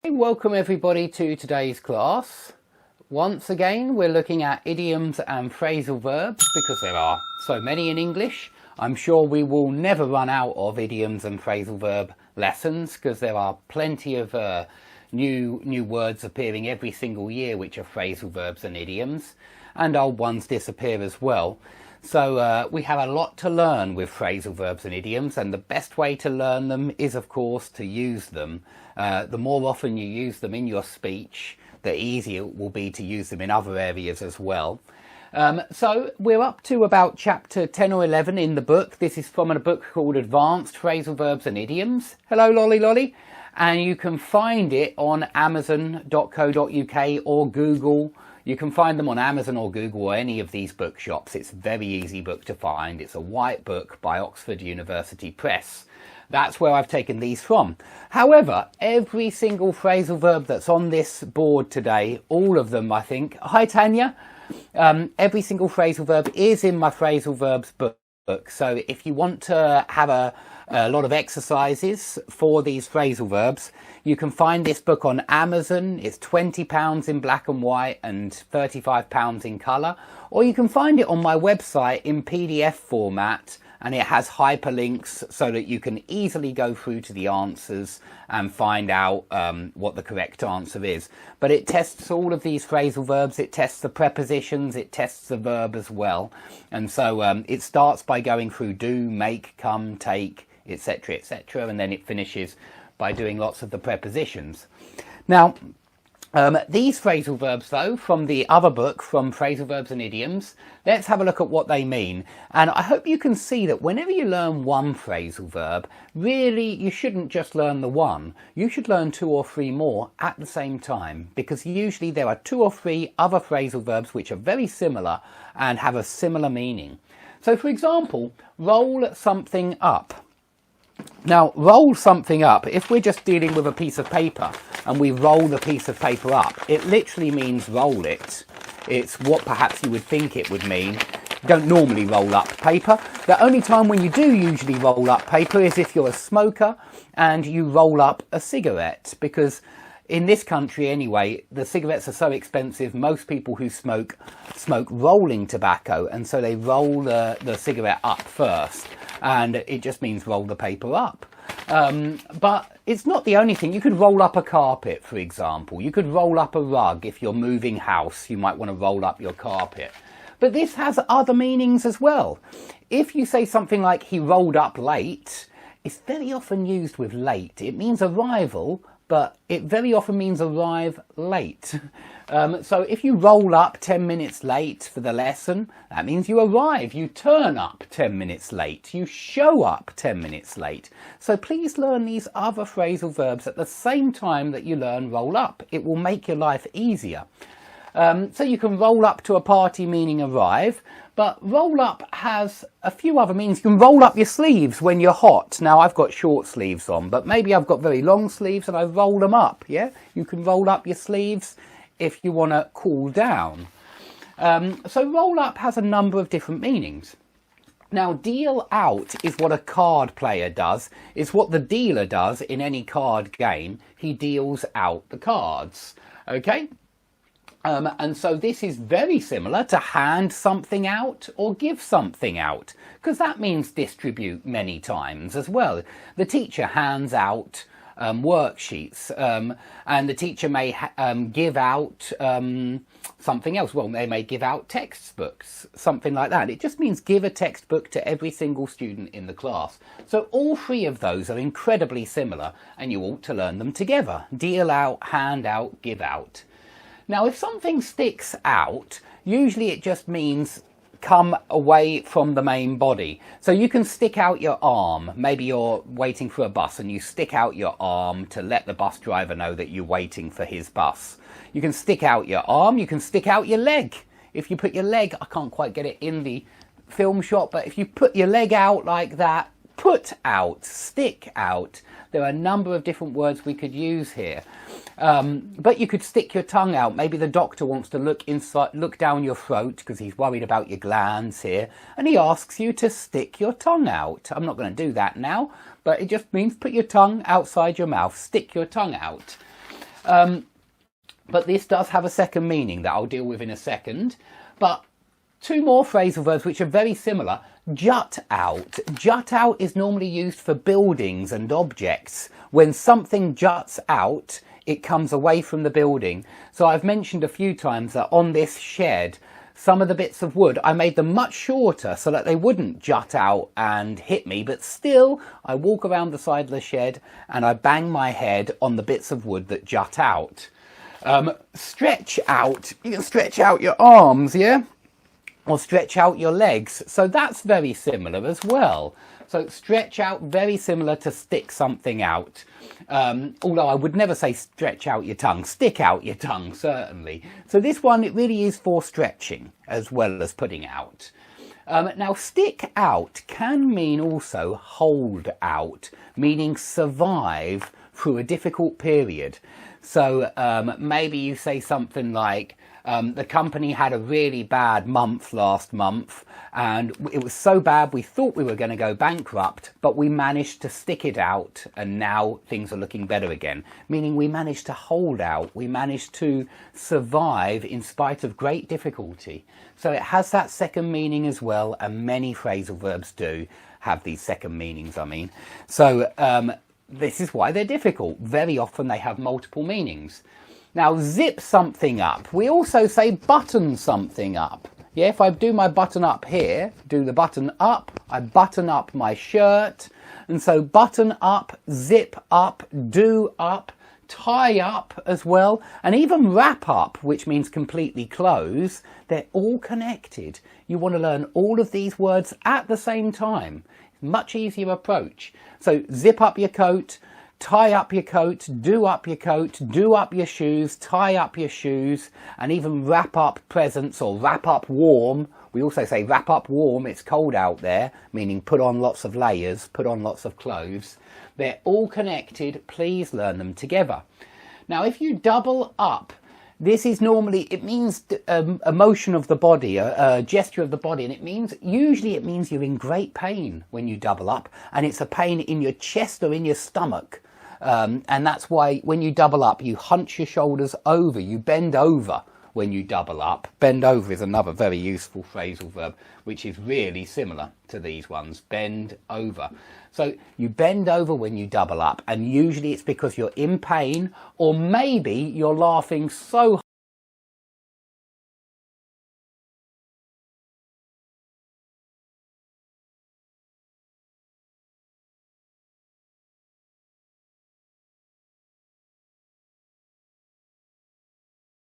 Welcome everybody to today's class. Once again we're looking at idioms and phrasal verbs because there are so many in English. I'm sure we will never run out of idioms and phrasal verb lessons because there are plenty of new words appearing every single year which are phrasal verbs and idioms, and old ones disappear as well. So we have a lot to learn with phrasal verbs and idioms, and the best way to learn them is, of course, to use them. The more often you use them in your speech, the easier it will be to use them in other areas as well. So we're up to about chapter 10 or 11 in the book. This is from a book called Advanced Phrasal Verbs and Idioms. Hello, Lolly Lolly. And you can find it on amazon.co.uk or Google. You can find them on Amazon or Google or any of these bookshops. It's a very easy book to find. It's a white book by Oxford University Press. That's where I've taken these from. However, every single phrasal verb that's on this board today, all of them, I think. Hi, Tanya. Every single phrasal verb is in my phrasal verbs book. So if you want to have a lot of exercises for these phrasal verbs, you can find this book on Amazon. It's £20 in black and white and £35 in colour. Or you can find it on my website in PDF format, and it has hyperlinks so that you can easily go through to the answers and find out what the correct answer is. But it tests all of these phrasal verbs, it tests the prepositions, it tests the verb as well. And so it starts by going through do, make, come, take, etc., etc., and then it finishes by doing lots of the prepositions. Now, these phrasal verbs, though, from the other book, from Phrasal Verbs and Idioms, let's have a look at what they mean. And I hope you can see that whenever you learn one phrasal verb, really you shouldn't just learn the one. You should learn two or three more at the same time, because usually there are two or three other phrasal verbs which are very similar and have a similar meaning. So, for example, roll something up. Now, roll something up, if we're just dealing with a piece of paper and we roll the piece of paper up, it literally means roll it. It's what perhaps you would think it would mean. You don't normally roll up paper. The only time when you do usually roll up paper is if you're a smoker and you roll up a cigarette, because in this country anyway, the cigarettes are so expensive, most people who smoke rolling tobacco, and so they roll the cigarette up first. And it just means roll the paper up. But it's not the only thing. You could roll up a carpet, for example. You could roll up a rug. If you're moving house, you might want to roll up your carpet. But this has other meanings as well. If you say something like he rolled up late, it's very often used with late. It means arrival, but it very often means arrive late. So if you roll up 10 minutes late for the lesson, that means you arrive. You turn up 10 minutes late. You show up 10 minutes late. So please learn these other phrasal verbs at the same time that you learn roll up. It will make your life easier. So you can roll up to a party, meaning arrive, but roll up has a few other meanings. You can roll up your sleeves when you're hot. Now, I've got short sleeves on, but maybe I've got very long sleeves and I roll them up, yeah? You can roll up your sleeves if you want to cool down. So roll up has a number of different meanings. Now, deal out is what a card player does. It's what the dealer does in any card game. He deals out the cards, okay? And so this is very similar to hand something out or give something out, because that means distribute many times as well. The teacher hands out worksheets, and the teacher may give out something else. Well, they may give out textbooks, something like that. It just means give a textbook to every single student in the class. So all three of those are incredibly similar, and you ought to learn them together. Deal out, hand out, give out. Now, if something sticks out, usually it just means come away from the main body. So you can stick out your arm. Maybe you're waiting for a bus and you stick out your arm to let the bus driver know that you're waiting for his bus. You can stick out your arm. You can stick out your leg. If you put your leg, I can't quite get it in the film shot, but if you put your leg out like that, put out, stick out. There are a number of different words we could use here. But you could stick your tongue out. Maybe the doctor wants to look down your throat because he's worried about your glands here, and he asks you to stick your tongue out. I'm not going to do that now, but it just means put your tongue outside your mouth, stick your tongue out. But this does have a second meaning that I'll deal with in a second. But two more phrasal verbs which are very similar. Jut out. Jut out is normally used for buildings and objects. When something juts out, it comes away from the building. So I've mentioned a few times that on this shed, some of the bits of wood, I made them much shorter so that they wouldn't jut out and hit me, but still I walk around the side of the shed and I bang my head on the bits of wood that jut out. Stretch out, you can stretch out your arms, yeah? Or stretch out your legs. So that's very similar as well. So stretch out, very similar to stick something out. Although I would never say stretch out your tongue, stick out your tongue, certainly. So this one, it really is for stretching as well as putting out. Now, stick out can mean also hold out, meaning survive through a difficult period. So maybe you say something like, the company had a really bad month last month and it was so bad we thought we were going to go bankrupt, but we managed to stick it out and now things are looking better again. Meaning we managed to hold out, we managed to survive in spite of great difficulty. So it has that second meaning as well, and many phrasal verbs do have these second meanings, I mean. So this is why they're difficult. Very often they have multiple meanings. Now, zip something up. We also say button something up. Yeah, if I do my button up here, do the button up, I button up my shirt. And so button up, zip up, do up, tie up as well, and even wrap up, which means completely close. They're all connected. You want to learn all of these words at the same time. Much easier approach. So zip up your coat, tie up your coat, do up your coat, do up your shoes, tie up your shoes, and even wrap up presents or wrap up warm. We also say wrap up warm, it's cold out there, meaning put on lots of layers, put on lots of clothes. They're all connected, please learn them together. Now, if you double up, this is normally, it means a motion of the body, a gesture of the body, and usually it means you're in great pain when you double up, and it's a pain in your chest or in your stomach. And that's why when you double up, you hunch your shoulders over, you bend over when you double up. Bend over is another very useful phrasal verb, which is really similar to these ones, bend over. So you bend over when you double up, and usually it's because you're in pain, or maybe you're laughing so